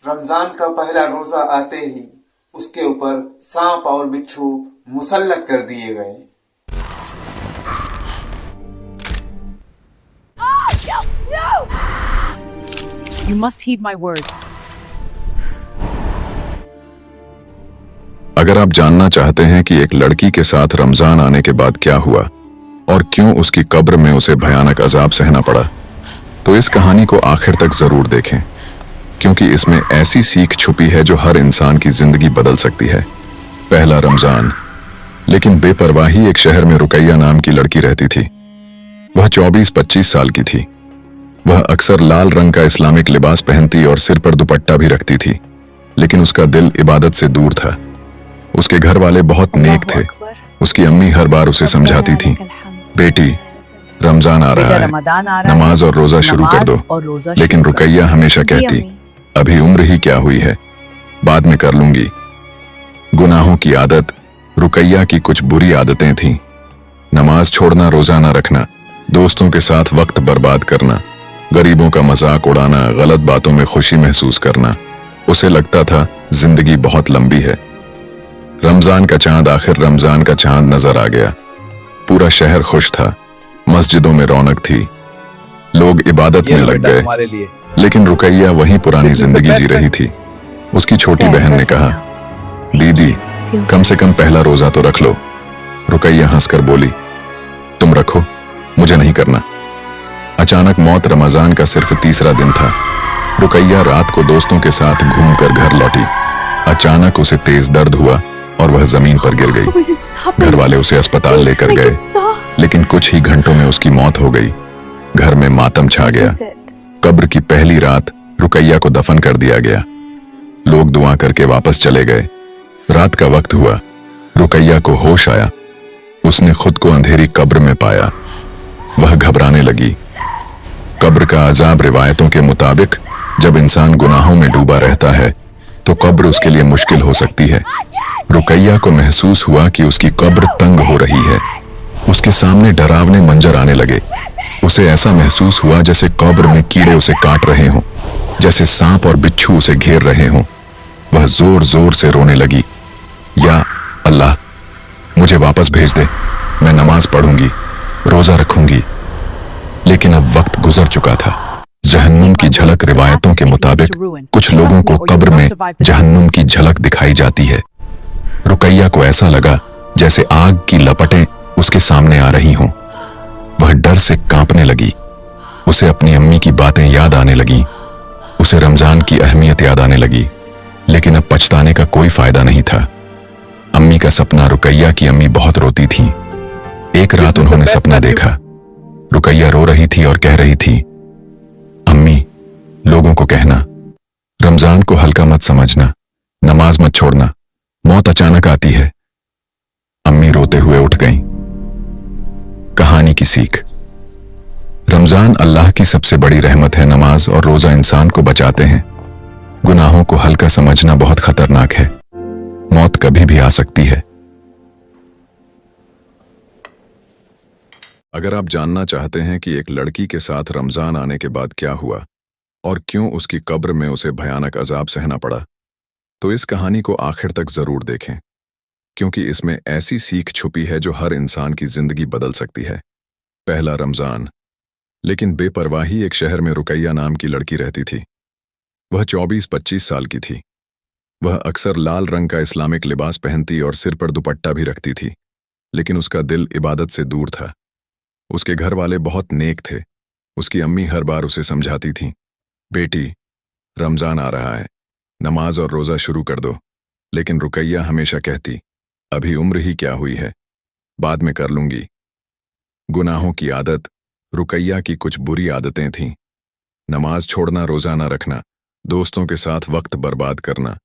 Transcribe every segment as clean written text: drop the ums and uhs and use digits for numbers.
रमजान का पहला रोजा आते ही उसके ऊपर सांप और बिच्छू मुसल्लत कर दिए गए। You must heed my word. अगर आप जानना चाहते हैं कि एक लड़की के साथ रमजान आने के बाद क्या हुआ और क्यों उसकी कब्र में उसे भयानक अजाब सहना पड़ा, तो इस कहानी को आखिर तक जरूर देखें, क्योंकि इसमें ऐसी सीख छुपी है जो हर इंसान की जिंदगी बदल सकती है। पहला रमजान। लेकिन बेपरवाही एक शहर में रुकैया नाम की लड़की रहती थी। वह 24-25 साल की थी। वह अक्सर लाल रंग का इस्लामिक लिबास पहनती और सिर पर दुपट्टा भी रखती थी, लेकिन उसका दिल इबादत से दूर था। उसके घर वाले बहुत नेक थे। उसकी अम्मी हर बार उसे समझाती थी, बेटी रमजान आ रहा है, नमाज और रोजा शुरू कर दो। लेकिन रुकैया हमेशा कहती, अभी उम्र ही क्या हुई है, बाद में कर लूंगी। गुनाहों की आदत। रुकैया की कुछ बुरी आदतें थीं। नमाज छोड़ना, रोजा न रखना, दोस्तों के साथ वक्त बर्बाद करना, गरीबों का मजाक उड़ाना, गलत बातों में खुशी महसूस करना। उसे लगता था जिंदगी बहुत लंबी है। रमजान का चांद। आखिर रमजान का चांद नजर आ गया। पूरा शहर खुश था। मस्जिदों में रौनक थी। लोग इबादत में लग गए। लेकिन रुकैया वही पुरानी जिंदगी जी रही थी। उसकी छोटी बहन ने कहा, दीदी कम से कम पहला रोजा तो रख लो। रुकैया हंसकर बोली, तुम रखो, मुझे नहीं करना। अचानक मौत। रमजान का सिर्फ तीसरा दिन था। रुकैया रात को दोस्तों के साथ घूमकर घर लौटी। अचानक उसे तेज दर्द हुआ और वह जमीन पर गिर गई। घर वाले उसे अस्पताल लेकर गए, लेकिन कुछ ही घंटों में उसकी मौत हो गई। घर में मातम छा गया। कब्र की पहली रात रुकैया को दफन कर दिया गया। लोग दुआ करके वापस चले गए। रात का वक्त हुआ। रुकैया को होश आया। उसने खुद को अंधेरी कब्र में पाया। वह घबराने लगी। कब्र का अजाब। रिवायतों के मुताबिक जब इंसान गुनाहों में डूबा रहता है तो कब्र उसके लिए मुश्किल हो सकती है। रुकैया को महसूस हुआ कि उसकी कब्र तंग हो रही है। उसके सामने डरावने मंजर आने लगे। उसे ऐसा महसूस हुआ जैसे कब्र में कीड़े उसे काट रहे हों, जैसे सांप और बिच्छू उसे घेर रहे हों। वह जोर जोर से रोने लगी, या अल्लाह मुझे वापस भेज दे, मैं नमाज पढ़ूंगी, रोजा रखूंगी। लेकिन अब वक्त गुजर चुका था। जहन्नुम की झलक। रिवायतों के मुताबिक कुछ लोगों को कब्र में जहन्नुम की झलक दिखाई जाती है। रुकैया को ऐसा लगा जैसे आग की लपटें उसके सामने आ रही हों। वह डर से कांपने लगी। उसे अपनी अम्मी की बातें याद आने लगीं। उसे रमजान की अहमियत याद आने लगी। लेकिन अब पछताने का कोई फायदा नहीं था। अम्मी का सपना। रुकैया की अम्मी बहुत रोती थीं। एक रात उन्होंने सपना देखा। रुकैया रो रही थी और कह रही थी, अम्मी लोगों को कहना रमजान को हल्का मत समझना, नमाज मत छोड़ना, मौत अचानक आती है। अम्मी रोते हुए उठ गईं। कहानी की सीख। रमजान अल्लाह की सबसे बड़ी रहमत है। नमाज और रोजा इंसान को बचाते हैं। गुनाहों को हल्का समझना बहुत खतरनाक है। मौत कभी भी आ सकती है। अगर आप जानना चाहते हैं कि एक लड़की के साथ रमजान आने के बाद क्या हुआ और क्यों उसकी कब्र में उसे भयानक अजाब सहना पड़ा, तो इस कहानी को आखिर तक जरूर देखें, क्योंकि इसमें ऐसी सीख छुपी है जो हर इंसान की जिंदगी बदल सकती है। पहला रमजान। लेकिन बेपरवाही एक शहर में रुकैया नाम की लड़की रहती थी। वह 24-25 साल की थी। वह अक्सर लाल रंग का इस्लामिक लिबास पहनती और सिर पर दुपट्टा भी रखती थी, लेकिन उसका दिल इबादत से दूर था। उसके घर वाले बहुत नेक थे। उसकी अम्मी हर बार उसे समझाती थीं, बेटी रमजान आ रहा है, नमाज और रोजा शुरू कर दो। लेकिन रुकैया हमेशा कहती, अभी उम्र ही क्या हुई है, बाद में कर लूंगी। गुनाहों की आदत। रुकैया की कुछ बुरी आदतें थीं। नमाज छोड़ना, रोजा न रखना, दोस्तों के साथ वक्त बर्बाद करना,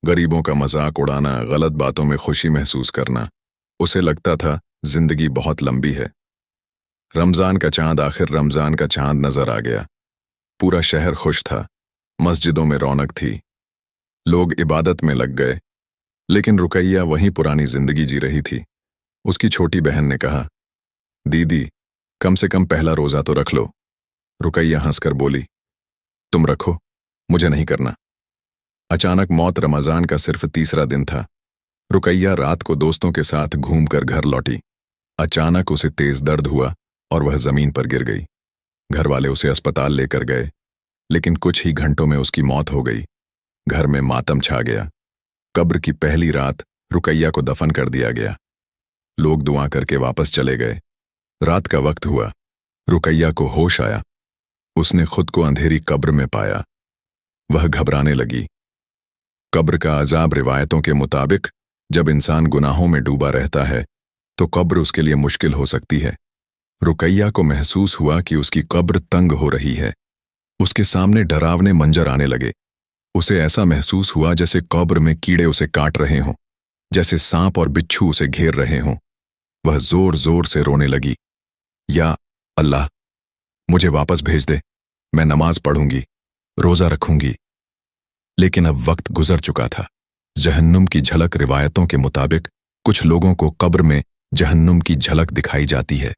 गरीबों का मजाक उड़ाना, गलत बातों में खुशी महसूस करना। उसे लगता था जिंदगी बहुत लंबी है। रमजान का चांद। आखिर रमजान का चांद नजर आ गया। पूरा शहर खुश था। मस्जिदों में रौनक थी। लोग इबादत में लग गए। लेकिन रुकैया वही पुरानी जिंदगी जी रही थी। उसकी छोटी बहन ने कहा, दीदी कम से कम पहला रोजा तो रख लो। रुकैया हंसकर बोली, तुम रखो, मुझे नहीं करना। अचानक मौत रमजान का सिर्फ तीसरा दिन था। रुकैया रात को दोस्तों के साथ घूमकर घर लौटी। अचानक उसे तेज दर्द हुआ और वह जमीन पर गिर गई। घर वाले उसे अस्पताल लेकर गए, लेकिन कुछ ही घंटों में उसकी मौत हो गई। घर में मातम छा गया। कब्र की पहली रात रुकैया को दफन कर दिया गया। लोग दुआ करके वापस चले गए। रात का वक्त हुआ। रुकैया को होश आया। उसने खुद को अंधेरी कब्र में पाया। वह घबराने लगी। कब्र का अजाब रिवायतों के मुताबिक जब इंसान गुनाहों में डूबा रहता है तो कब्र उसके लिए मुश्किल हो सकती है। रुकैया को महसूस हुआ कि उसकी कब्र तंग हो रही है। उसके सामने डरावने मंजर आने लगे। उसे ऐसा महसूस हुआ जैसे कब्र में कीड़े उसे काट रहे हों, जैसे सांप और बिच्छू उसे घेर रहे हों। वह जोर जोर से रोने लगी, या अल्लाह, मुझे वापस भेज दे। मैं नमाज पढ़ूंगी, रोजा रखूंगी। लेकिन अब वक्त गुजर चुका था। जहन्नुम की झलक रिवायतों के मुताबिक कुछ लोगों को कब्र में जहन्नुम की झलक दिखाई जाती है।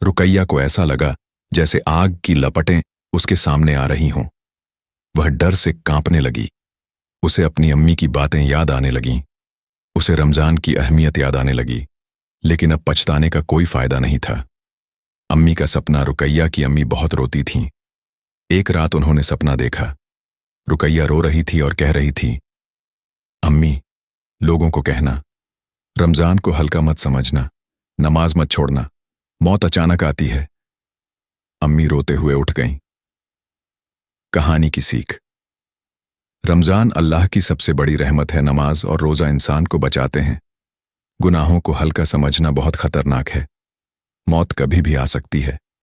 रुकैया को ऐसा लगा जैसे आग की लपटें उसके सामने आ रही हों। वह डर से कांपने लगी। उसे अपनी अम्मी की बातें याद आने लगीं। उसे रमजान की अहमियत याद आने लगी। लेकिन अब पछताने का कोई फायदा नहीं था। अम्मी का सपना। रुकैया की अम्मी बहुत रोती थीं। एक रात उन्होंने सपना देखा। रुकैया रो रही थी और कह रही थी, अम्मी, लोगों को कहना, रमजान को हल्का मत समझना, नमाज मत छोड़ना, मौत अचानक आती है। अम्मी रोते हुए उठ गईं। कहानी की सीख। रमजान अल्लाह की सबसे बड़ी रहमत है। नमाज और रोजा इंसान को बचाते हैं। गुनाहों को हल्का समझना बहुत खतरनाक है। मौत कभी भी आ सकती है।